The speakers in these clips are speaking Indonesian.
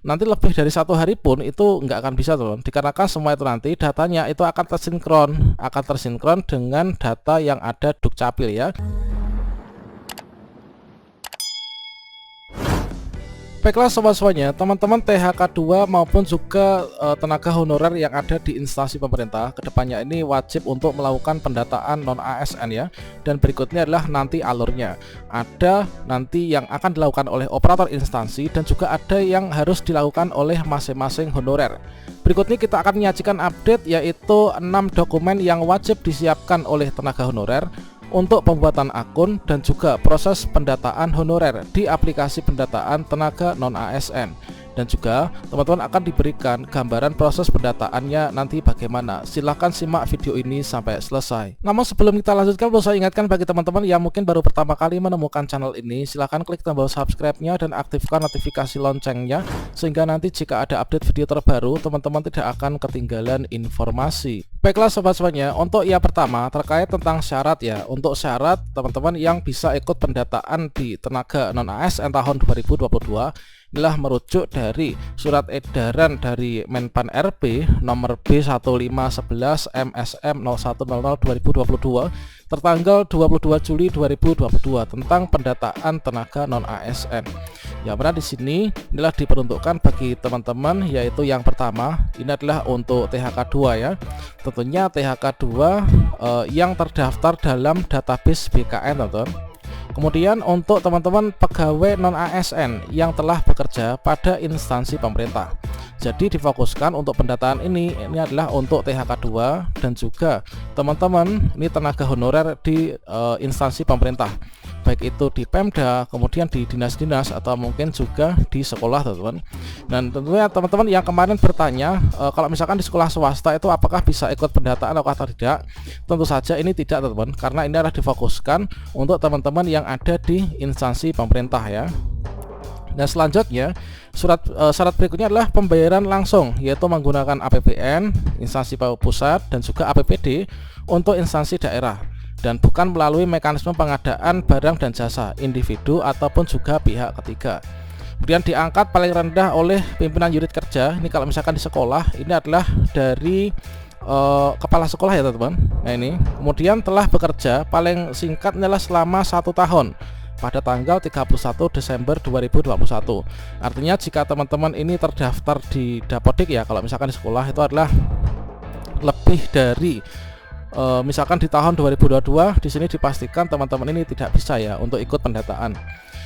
nanti lebih dari 1 hari pun itu nggak akan bisa teman, dikarenakan semua itu nanti datanya itu akan tersinkron dengan data yang ada Dukcapil ya. Baiklah sobat-sobatnya, teman-teman THK2 maupun juga tenaga honorer yang ada di instansi pemerintah kedepannya ini wajib untuk melakukan pendataan non ASN ya. Dan berikutnya adalah nanti alurnya. Ada nanti yang akan dilakukan oleh operator instansi dan juga ada yang harus dilakukan oleh masing-masing honorer. Berikut ini kita akan menyajikan update yaitu 6 dokumen yang wajib disiapkan oleh tenaga honorer untuk pembuatan akun dan juga proses pendataan honorer di aplikasi pendataan tenaga non ASN. Dan juga teman-teman akan diberikan gambaran proses pendataannya nanti bagaimana. Silahkan simak video ini sampai selesai. Namun sebelum kita lanjutkan, perlu saya ingatkan bagi teman-teman yang mungkin baru pertama kali menemukan channel ini, silahkan klik tombol subscribe-nya dan aktifkan notifikasi loncengnya, sehingga nanti jika ada update video terbaru, teman-teman tidak akan ketinggalan informasi. Baiklah sobat-sobatnya, untuk yang pertama terkait tentang syarat ya. Untuk syarat teman-teman yang bisa ikut pendataan di tenaga non ASN tahun 2022 inilah merujuk dari surat edaran dari Menpan RB nomor B1511 MSM 0100/2022 tertanggal 22 Juli 2022 tentang pendataan tenaga non ASN. Yang mana di sini inilah diperuntukkan bagi teman-teman, yaitu yang pertama ini adalah untuk THK2 ya. Tentunya THK2 yang terdaftar dalam database BKN teman-teman. Kemudian untuk teman-teman pegawai non ASN yang telah bekerja pada instansi pemerintah. Jadi difokuskan untuk pendataan ini adalah untuk THK2 dan juga teman-teman ini tenaga honorer di instansi pemerintah. Baik itu di Pemda, kemudian di dinas-dinas atau mungkin juga di sekolah teman-teman. Dan tentunya teman-teman yang kemarin bertanya kalau misalkan di sekolah swasta itu apakah bisa ikut pendataan atau tidak, tentu saja ini tidak teman-teman, karena ini adalah difokuskan untuk teman-teman yang ada di instansi pemerintah ya. Dan selanjutnya syarat berikutnya adalah pembayaran langsung, yaitu menggunakan APBN instansi pusat dan juga APBD untuk instansi daerah, dan bukan melalui mekanisme pengadaan barang dan jasa individu ataupun juga pihak ketiga. Kemudian diangkat paling rendah oleh pimpinan unit kerja. Ini kalau misalkan di sekolah ini adalah dari kepala sekolah ya teman-teman. Nah ini kemudian telah bekerja paling singkat adalah selama 1 tahun pada tanggal 31 Desember 2021. Artinya jika teman-teman ini terdaftar di Dapodik ya, kalau misalkan di sekolah itu adalah lebih dari misalkan di tahun 2022, di sini dipastikan teman-teman ini tidak bisa ya untuk ikut pendataan.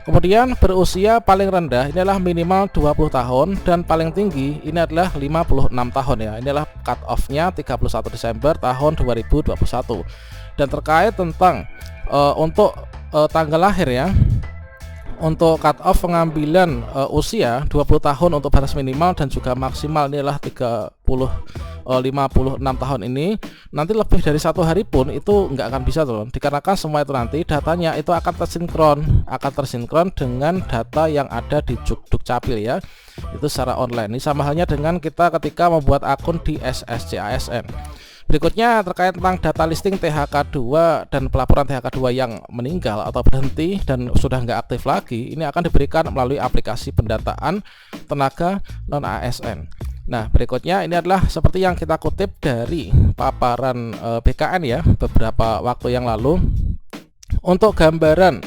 Kemudian berusia paling rendah ini adalah minimal 20 tahun dan paling tinggi ini adalah 56 tahun ya. Ini adalah cut off-nya 31 Desember tahun 2021. Dan terkait tentang untuk tanggal lahir ya. Untuk cut off pengambilan usia 20 tahun untuk batas minimal dan juga maksimal ini adalah 56 tahun ini. Nanti lebih dari 1 hari pun itu nggak akan bisa teman, dikarenakan semua itu nanti datanya itu akan tersinkron dengan data yang ada di Dukcapil ya. Itu secara online. Ini sama halnya dengan kita ketika membuat akun di SSC ASN. Berikutnya terkait tentang data listing THK2 dan pelaporan THK2 yang meninggal atau berhenti dan sudah nggak aktif lagi, ini akan diberikan melalui aplikasi pendataan tenaga non ASN. Nah berikutnya ini adalah seperti yang kita kutip dari paparan BKN ya beberapa waktu yang lalu. Untuk gambaran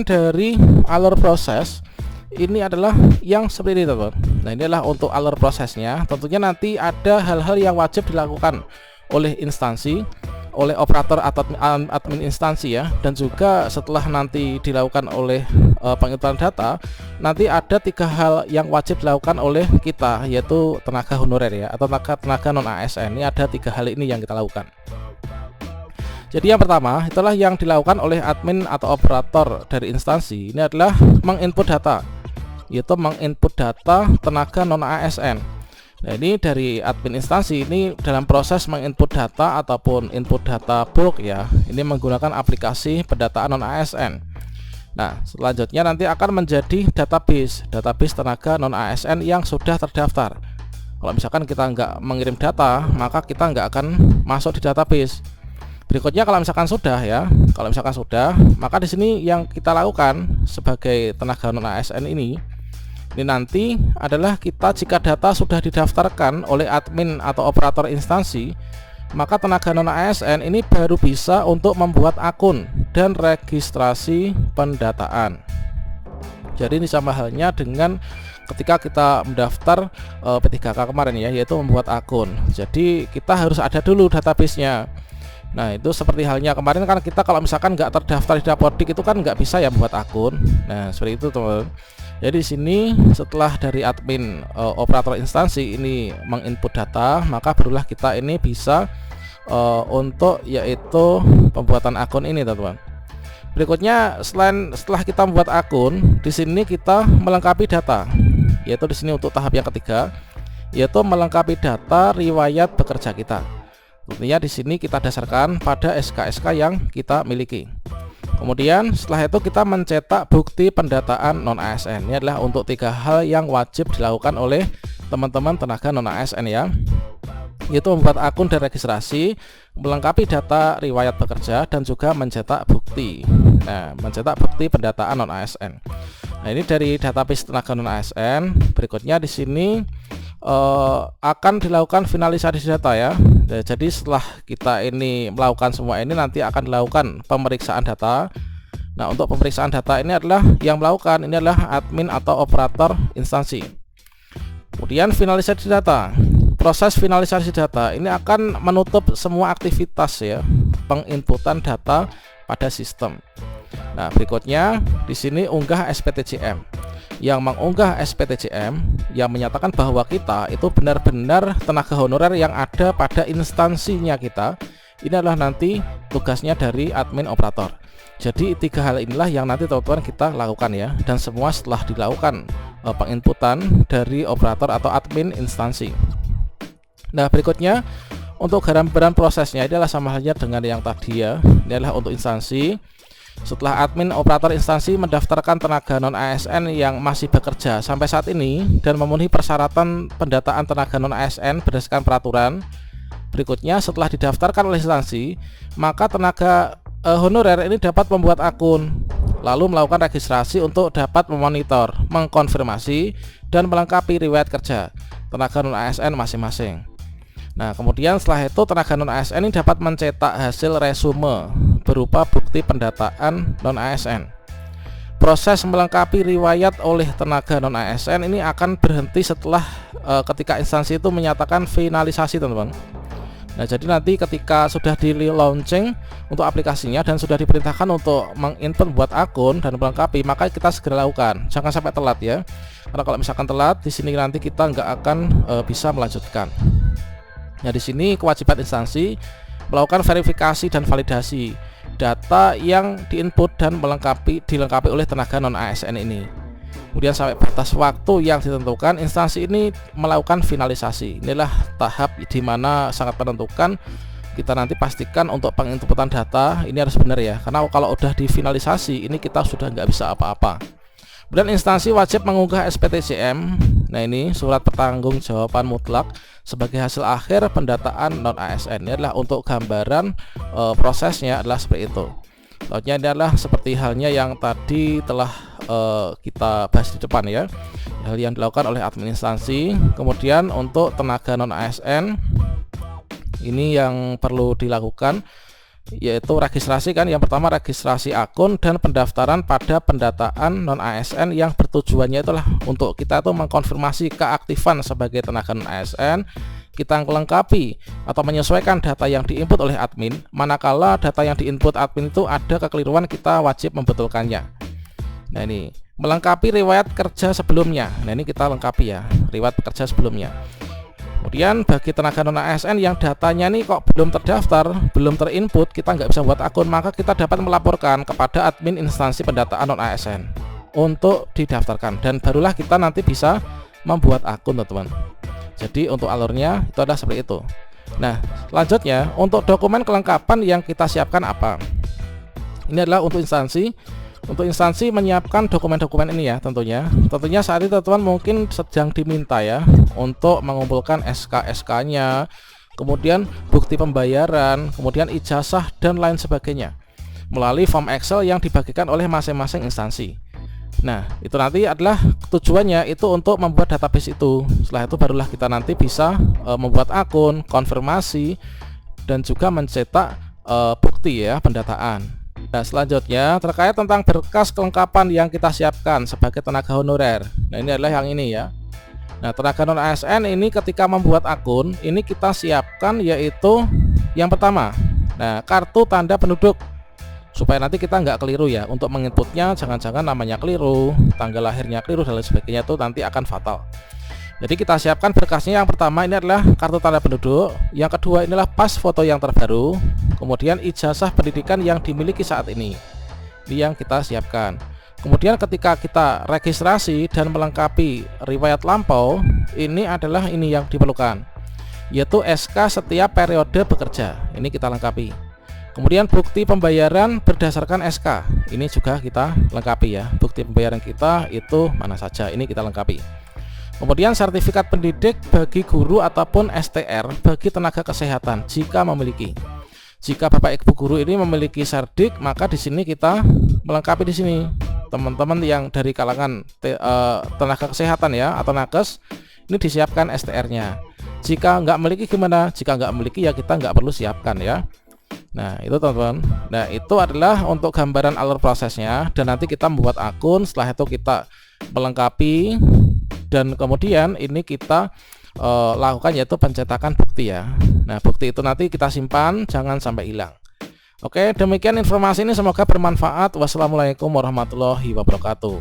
dari alur proses ini adalah yang seperti ini teman. Nah ini adalah untuk alur prosesnya. Tentunya nanti ada hal-hal yang wajib dilakukan oleh instansi, oleh operator atau admin instansi ya. Dan juga setelah nanti dilakukan oleh penginputan data, nanti ada 3 hal yang wajib dilakukan oleh kita, yaitu tenaga honorer ya atau tenaga non ASN. Ini ada 3 hal ini yang kita lakukan. Jadi yang pertama itulah yang dilakukan oleh admin atau operator dari instansi. Ini adalah menginput data, yaitu menginput data tenaga non ASN. Nah ini dari admin instansi ini dalam proses menginput data ataupun input data bulk ya, ini menggunakan aplikasi pendataan non ASN. Nah selanjutnya nanti akan menjadi database tenaga non ASN yang sudah terdaftar. Kalau misalkan kita nggak mengirim data, maka kita nggak akan masuk di database. Berikutnya kalau misalkan sudah ya, maka di sini yang kita lakukan sebagai tenaga non ASN ini Ini nanti adalah kita jika data sudah didaftarkan oleh admin atau operator instansi, maka tenaga non ASN ini baru bisa untuk membuat akun dan registrasi pendataan. Jadi ini sama halnya dengan ketika kita mendaftar P3K kemarin ya, yaitu membuat akun. Jadi kita harus ada dulu databasenya. Nah itu seperti halnya kemarin kan kita kalau misalkan nggak terdaftar di Dapodik itu kan nggak bisa ya membuat akun. Nah seperti itu teman-teman. Jadi di sini setelah dari admin operator instansi ini menginput data, maka barulah kita ini bisa untuk yaitu pembuatan akun ini teman-teman. Berikutnya setelah kita membuat akun, di sini kita melengkapi data, yaitu di sini untuk tahap yang ketiga, yaitu melengkapi data riwayat bekerja kita. Tentunya di sini kita dasarkan pada SK-SK yang kita miliki. Kemudian setelah itu kita mencetak bukti pendataan non ASN. Ini adalah untuk 3 hal yang wajib dilakukan oleh teman-teman tenaga non ASN ya, yaitu membuat akun dan registrasi, melengkapi data riwayat bekerja, dan juga mencetak bukti. Nah, mencetak bukti pendataan non ASN. Nah, ini dari database tenaga non ASN. Berikutnya di sini akan dilakukan finalisasi data ya. Jadi setelah kita ini melakukan semua ini, nanti akan dilakukan pemeriksaan data. Nah, untuk pemeriksaan data ini adalah yang melakukan ini adalah admin atau operator instansi. Kemudian finalisasi data. Proses finalisasi data ini akan menutup semua aktivitas ya penginputan data pada sistem. Nah, berikutnya di sini unggah SPTJM. Yang mengunggah SPTJM yang menyatakan bahwa kita itu benar-benar tenaga honorer yang ada pada instansinya kita. Ini adalah nanti tugasnya dari admin operator. Jadi 3 hal inilah yang nanti teman-teman kita lakukan ya, dan semua setelah dilakukan penginputan dari operator atau admin instansi. Nah, berikutnya untuk gambaran prosesnya ini adalah sama halnya dengan yang tadi ya. Ini adalah untuk instansi. Setelah admin operator instansi mendaftarkan tenaga non ASN yang masih bekerja sampai saat ini dan memenuhi persyaratan pendataan tenaga non ASN berdasarkan peraturan, berikutnya setelah didaftarkan oleh instansi, maka tenaga honorer ini dapat membuat akun, lalu melakukan registrasi untuk dapat memonitor, mengkonfirmasi, dan melengkapi riwayat kerja tenaga non ASN masing-masing. Nah, kemudian setelah itu tenaga non ASN ini dapat mencetak hasil resume berupa bukti pendataan non ASN. Proses melengkapi riwayat oleh tenaga non ASN ini akan berhenti setelah ketika instansi itu menyatakan finalisasi, teman-teman. Nah, jadi nanti ketika sudah di launching untuk aplikasinya dan sudah diperintahkan untuk menginput buat akun dan melengkapi, maka kita segera lakukan. Jangan sampai telat ya. Karena kalau misalkan telat, di sini nanti kita nggak akan bisa melanjutkan. Nah, di sini kewajiban instansi melakukan verifikasi dan validasi data yang diinput dan dilengkapi oleh tenaga non ASN ini. Kemudian sampai batas waktu yang ditentukan, instansi ini melakukan finalisasi. Inilah tahap di mana sangat menentukan. Kita nanti pastikan untuk penginputan data ini harus benar ya, karena kalau udah difinalisasi ini kita sudah nggak bisa apa-apa. Kemudian instansi wajib mengunggah SPTJM. Nah, ini surat pertanggungjawaban mutlak sebagai hasil akhir pendataan non ASN. Ini adalah untuk gambaran prosesnya adalah seperti itu. Lautnya ini adalah seperti halnya yang tadi telah kita bahas di depan ya, hal yang dilakukan oleh admin instansi. Kemudian untuk tenaga non ASN ini yang perlu dilakukan yaitu registrasi kan. Yang pertama registrasi akun dan pendaftaran pada pendataan non ASN yang bertujuannya itulah untuk kita tuh mengkonfirmasi keaktifan sebagai tenaga non ASN. Kita melengkapi atau menyesuaikan data yang diinput oleh admin. Manakala data yang diinput admin itu ada kekeliruan, kita wajib membetulkannya. Nah, ini melengkapi riwayat kerja sebelumnya. Nah, ini kita lengkapi ya, riwayat kerja sebelumnya. Kemudian bagi tenaga non ASN yang datanya nih kok belum terdaftar, belum terinput, kita nggak bisa buat akun, maka kita dapat melaporkan kepada admin instansi pendataan non ASN untuk didaftarkan, dan barulah kita nanti bisa membuat akun, teman-teman. Jadi untuk alurnya itu adalah seperti itu. Nah, selanjutnya untuk dokumen kelengkapan yang kita siapkan apa? Ini adalah untuk instansi. Untuk instansi menyiapkan dokumen-dokumen ini ya, tentunya saat ini teman-teman mungkin sedang diminta ya untuk mengumpulkan SK-SK-nya, kemudian bukti pembayaran, kemudian ijazah dan lain sebagainya melalui form Excel yang dibagikan oleh masing-masing instansi. Nah, itu nanti adalah tujuannya itu untuk membuat database itu. Setelah itu barulah kita nanti bisa membuat akun, konfirmasi, dan juga mencetak bukti ya pendataan. Nah, selanjutnya terkait tentang berkas kelengkapan yang kita siapkan sebagai tenaga honorer. Nah, ini adalah yang ini ya. Nah, tenaga non ASN ini ketika membuat akun ini kita siapkan yaitu yang pertama, nah, kartu tanda penduduk, supaya nanti kita nggak keliru ya untuk menginputnya, jangan-jangan namanya keliru, tanggal lahirnya keliru dan lain sebagainya, itu nanti akan fatal. Jadi kita siapkan berkasnya. Yang pertama ini adalah kartu tanda penduduk, yang kedua inilah pas foto yang terbaru, kemudian ijazah pendidikan yang dimiliki saat ini yang kita siapkan. Kemudian ketika kita registrasi dan melengkapi riwayat lampau, ini adalah ini yang diperlukan, yaitu SK setiap periode bekerja, ini kita lengkapi. Kemudian bukti pembayaran berdasarkan SK, ini juga kita lengkapi ya. Bukti pembayaran kita itu mana saja, ini kita lengkapi. Kemudian sertifikat pendidik bagi guru ataupun STR bagi tenaga kesehatan jika memiliki. Jika Bapak Ibu guru ini memiliki serdik, maka di sini kita melengkapi di sini. Teman-teman yang dari kalangan tenaga kesehatan ya atau nakes, ini disiapkan STR-nya. Jika nggak memiliki gimana? Jika nggak memiliki ya kita nggak perlu siapkan ya. Nah, itu teman-teman. Nah, itu adalah untuk gambaran alur prosesnya, dan nanti kita membuat akun. Setelah itu kita melengkapi, dan kemudian ini kita lakukan yaitu pencetakan bukti ya. Nah, bukti itu nanti kita simpan, jangan sampai hilang. Oke, demikian informasi ini, semoga bermanfaat. Wassalamualaikum warahmatullahi wabarakatuh.